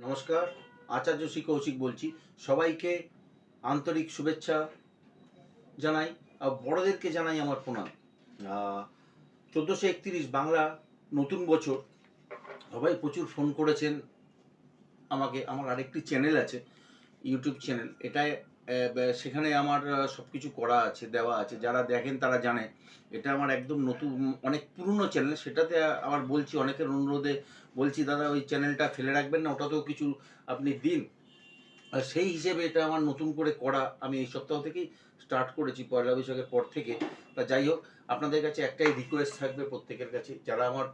নমস্কার, আচার্য শ্রী কৌশিক বলছি। সবাইকে আন্তরিক শুভেচ্ছা জানাই। বড়দেরকে জানাই আমার প্রণাম। 1431 বাংলা নতুন বছর। সবাই প্রচুর ফোন করেছেন আমাকে। আমার আরেকটি চ্যানেল আছে, ইউটিউব চ্যানেল। এটায় সেখানে আমার সব কিছু করা আছে, দেওয়া আছে। যারা দেখেন তারা জানে এটা আমার একদম নতুন, অনেক পুরনো চ্যানেল। সেটাতে আবার বলছি, অনেকের অনুরোধে বলছি, দাদা ওই চ্যানেলটা ফেলে রাখবেন না, ওটাতেও কিছু আপনি দিন। আর সেই হিসেবে এটা আমার নতুন করে করা। আমি এই সপ্তাহ থেকেই স্টার্ট করেছি, পয়লা বৈশাখের পর থেকে। তা যাই হোক, আপনাদের কাছে একটাই রিকোয়েস্ট থাকবে প্রত্যেকের কাছে, যারা আমার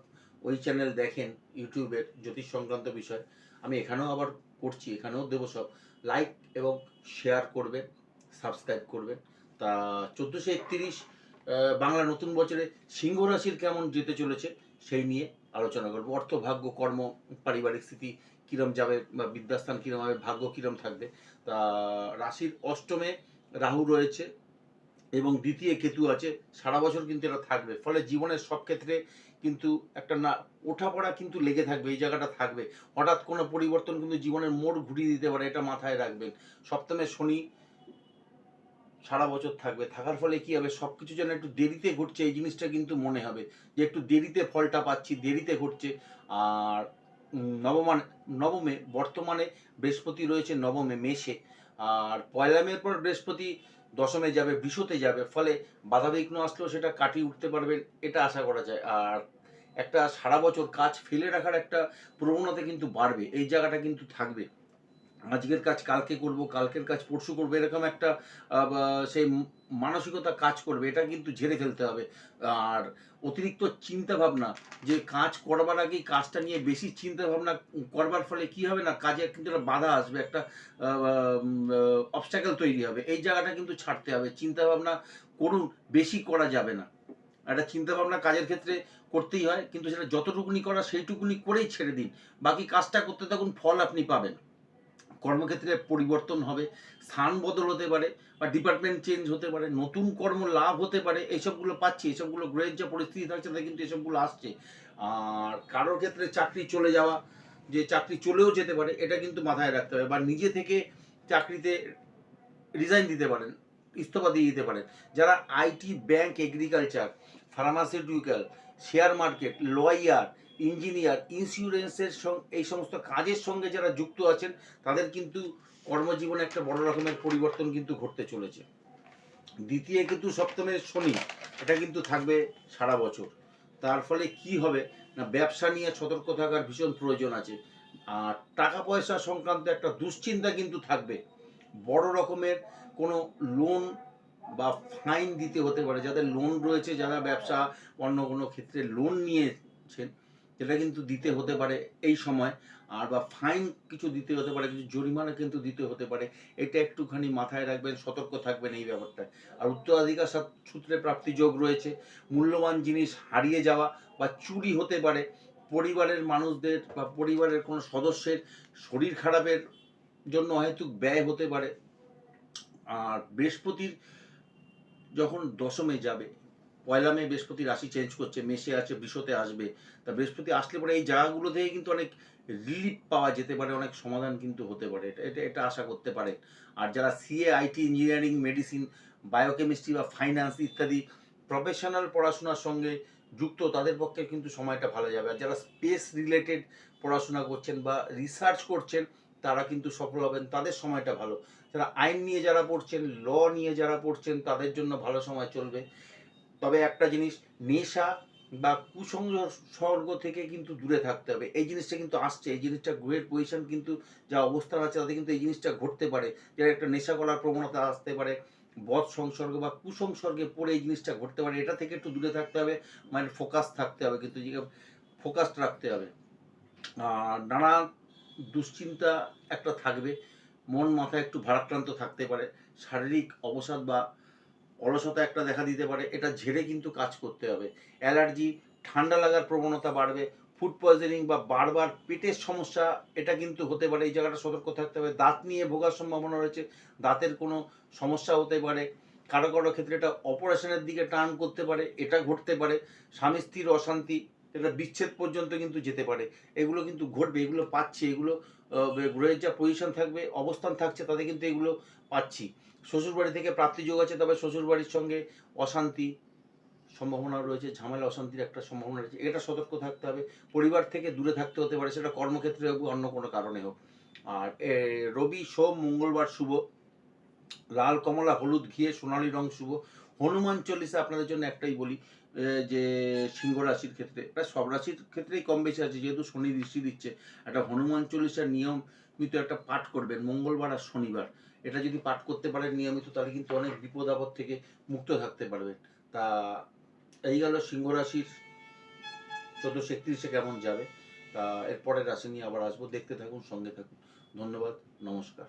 ওই চ্যানেল দেখেন ইউটিউবের জ্যোতিষ সংক্রান্ত বিষয়, আমি এখানেও আবার করছি, এখানেও দেবো সব। লাইক এবং শেয়ার করবেন, সাবস্ক্রাইব করবেন। তা 1431 বাংলা নতুন বছরে সিংহ রাশির কেমন যেতে চলেছে সেই নিয়ে আলোচনা করবো। অর্থ, ভাগ্য, কর্ম, পারিবারিক স্থিতি কিরম যাবে, বা বিদ্যাস্থান কিরম হবে, ভাগ্য কিরম থাকবে। তা রাশির অষ্টমে রাহু রয়েছে এবং দ্বিতীয় কেতু আছে। সারা বছর কিন্তু এটা থাকবে, ফলে জীবনের সব ক্ষেত্রে কিন্তু একটা না ওঠাপড়া কিন্তু লেগে থাকবে, এই জায়গাটা থাকবে। হঠাৎ কোনো পরিবর্তন কিন্তু জীবনের মোড় ঘুরিয়ে দিতে পারে, এটা মাথায় রাখবেন। সপ্তমে শনি সারা বছর থাকবে, থাকার ফলে কি হবে, সব কিছু যেন একটু দেরিতে ঘটছে, এই জিনিসটা কিন্তু মনে হবে যে একটু দেরিতে ফলটা পাচ্ছি, দেরিতে ঘটছে। আর নবমে বর্তমানে বৃহস্পতি রয়েছে নবমে মেষে। আর পয়লা মের পর বৃহস্পতি দশমে যাবে, বৃষতে যাবে, ফলে বাধাবিঘ্ন আসলেও সেটা কাটিয়ে উঠতে পারবেন, এটা আশা করা যায়। আর একটা সারা বছর কাজ ফেলে রাখার একটা প্রবণতা কিন্তু বাড়বে, এই জায়গাটা কিন্তু থাকবে। আজকের কাজ কালকে করব, কালকের কাজ পরশু করবো, এরকম একটা সেই মানসিকতা কাজ করবে, এটা কিন্তু ঝেড়ে ফেলতে হবে। আর অতিরিক্ত চিন্তা ভাবনা, যে কাজ করবার আগেই কাজটা নিয়ে বেশি চিন্তা ভাবনা করবার ফলে কি হবে না, কাজে কিন্তু একটা বাধা আসবে, একটা অবস্ট্যাকেল তৈরি হবে। এই জায়গাটা কিন্তু ছাড়তে হবে। চিন্তা ভাবনা করুন, বেশি করা যাবে না। একটা চিন্তা ভাবনা কাজের ক্ষেত্রে করতেই হয়, কিন্তু সেটা যতটুকুনি করা সেইটুকুনি করেই ছেড়ে দিন, বাকি কাজটা করতে থাকুন, ফল আপনি পাবেন। কর্মক্ষেত্রে পরিবর্তন হবে, স্থান বদল হতে পারে, বা ডিপার্টমেন্ট চেঞ্জ হতে পারে, নতুন কর্ম লাভ হতে পারে। এইসবগুলো পাচ্ছি, এইসবগুলো গ্রহের যা পরিস্থিতি থাকছে তাতে কিন্তু এসবগুলো আসছে। আর কারোর ক্ষেত্রে চাকরি চলে যাওয়া, যে চাকরি চলেও যেতে পারে, এটা কিন্তু মাথায় রাখতে হবে। বা নিজে থেকে চাকরিতে রিজাইন দিতে পারেন, ইস্তফা দিয়ে দিতে পারেন। যারা IT, bank, agriculture, pharmaceutical, share market, lawyer, engineer, ইন্স্যুরেন্সের এই সমস্ত কাজের সঙ্গে যারা যুক্ত আছেন, তাদের কিন্তু কর্মজীবনে একটা বড় রকমের পরিবর্তন কিন্তু ঘটতে চলেছে। দ্বিতীয় কিন্তু সপ্তমের শনি, এটা কিন্তু থাকবে সারা বছর। তার ফলে কি হবে না, ব্যবসা নিয়ে সতর্ক থাকার ভীষণ প্রয়োজন আছে। আর টাকা পয়সা সংক্রান্ত একটা দুশ্চিন্তা কিন্তু থাকবে। বড় রকমের কোনো লোন বা ফাইন দিতে হতে পারে, যাদের লোন রয়েছে, যারা ব্যবসা অন্য কোনো ক্ষেত্রে লোন নিয়েছেন, সেটা কিন্তু দিতে হতে পারে এই সময়। আর বা ফাইন কিছু দিতে হতে পারে, কিছু জরিমানা কিন্তু দিতে হতে পারে, এটা একটুখানি মাথায় রাখবেন, সতর্ক থাকবেন এই ব্যাপারটায়। আর উত্তরাধিকার সূত্রে প্রাপ্তি যোগ রয়েছে। মূল্যবান জিনিস হারিয়ে যাওয়া বা চুরি হতে পারে। পরিবারের মানুষদের বা পরিবারের কোনো সদস্যের শরীর খারাপের জন্য হয়তো ব্যয় হতে পারে। আর বৃহস্পতির যখন দশমে যাবে, পয়লা মে বৃহস্পতি রাশি চেঞ্জ করছে, মেষে আছে, বৃষতে আসবে। তা বৃহস্পতি আসলে পরে এই জায়গাগুলো থেকে কিন্তু অনেক রিলিফ পাওয়া যেতে পারে, অনেক সমাধান কিন্তু হতে পারে, এটা এটা এটা আশা করতে পারেন। আর যারা CA, IT, engineering, medicine, biochemistry বা ফাইন্যান্স ইত্যাদি প্রফেশনাল পড়াশোনার সঙ্গে যুক্ত, তাদের পক্ষে কিন্তু সময়টা ভালো যাবে। আর যারা স্পেস রিলেটেড পড়াশোনা করছেন বা রিসার্চ করছেন, তারা কিন্তু সফল হবেন, তাদের সময়টা ভালো। যারা আইন নিয়ে যারা পড়ছেন, ল নিয়ে যারা পড়ছেন, তাদের জন্য ভালো সময় চলবে। তবে একটা জিনিস, নেশা বা কুসংসর্গ থেকে কিন্তু দূরে থাকতে হবে। এই জিনিসটা কিন্তু আসছে, এই জিনিসটা গ্রহের পজিশন কিন্তু যা অবস্থান আছে তাতে কিন্তু এই জিনিসটা ঘটতে পারে, যারা একটা নেশা করার প্রবণতা আসতে পারে, বদ সংসর্গ বা কুসংসর্গে পড়ে এই জিনিসটা ঘটতে পারে। এটা থেকে একটু দূরে থাকতে হবে, মানে ফোকাস থাকতে হবে, কিন্তু ফোকাসড রাখতে হবে। আর নানা দুশ্চিন্তা একটা থাকবে, মন মাথা একটু ভারাক্রান্ত থাকতে পারে, শারীরিক অবসাদ বা অলসতা একটা দেখা দিতে পারে, এটা ঝেড়ে কিন্তু কাজ করতে হবে। অ্যালার্জি, ঠান্ডা লাগার প্রবণতা বাড়বে, ফুড পয়জনিং বা বারবার পেটের সমস্যা, এটা কিন্তু হতে পারে, এই জায়গাটা সতর্ক থাকতে হবে। দাঁত নিয়ে ভোগার সম্ভাবনা রয়েছে, দাঁতের কোনো সমস্যা হতে পারে, কারো কারো ক্ষেত্রে এটা অপারেশনের দিকে টার্ন করতে পারে, এটা ঘটতে পারে। স্বামী স্ত্রীর অশান্তি, এটা বিচ্ছেদ পর্যন্ত কিন্তু যেতে পারে, এগুলো কিন্তু ঘটবে, এগুলো পাচ্ছে, এগুলো গ্রহের যা পজিশন থাকবে, অবস্থান থাকছে, তাতে কিন্তু এগুলো পাচ্ছি। শ্বশুরবাড়ি থেকে প্রাপ্তি যোগ আছে, তবে শ্বশুরবাড়ির সঙ্গে অশান্তি সম্ভাবনা রয়েছে, ঝামেলা অশান্তির একটা সম্ভাবনা রয়েছে, এটা সতর্ক থাকতে হবে। পরিবার থেকে দূরে থাকতে হতে পারে, সেটা কর্মক্ষেত্রে হোক, অন্য কোনো কারণে হোক। আর রবি, সোম, মঙ্গলবার শুভ, লাল, কমলা, হলুদ, ঘিয়ে, সোনালী রং শুভ। হনুমান চল্লিশা আপনাদের জন্য একটাই বলি, যে সিংহ রাশির ক্ষেত্রে, প্রায় সব রাশির ক্ষেত্রেই কম বেশি আছে, যেহেতু শনি দৃষ্টি দিচ্ছে, একটা হনুমান চল্লিশার নিয়মিত একটা পাঠ করবেন মঙ্গলবার আর শনিবার। এটা যদি পাঠ করতে পারেন নিয়মিত, তাহলে কিন্তু অনেক বিপদ আপদ থেকে মুক্ত থাকতে পারবেন। তা এই গেল সিংহ রাশির 1431 কেমন যাবে। তা এরপরের রাশি নিয়ে আবার আসবো, দেখতে থাকুন, সঙ্গে থাকুন। ধন্যবাদ, নমস্কার।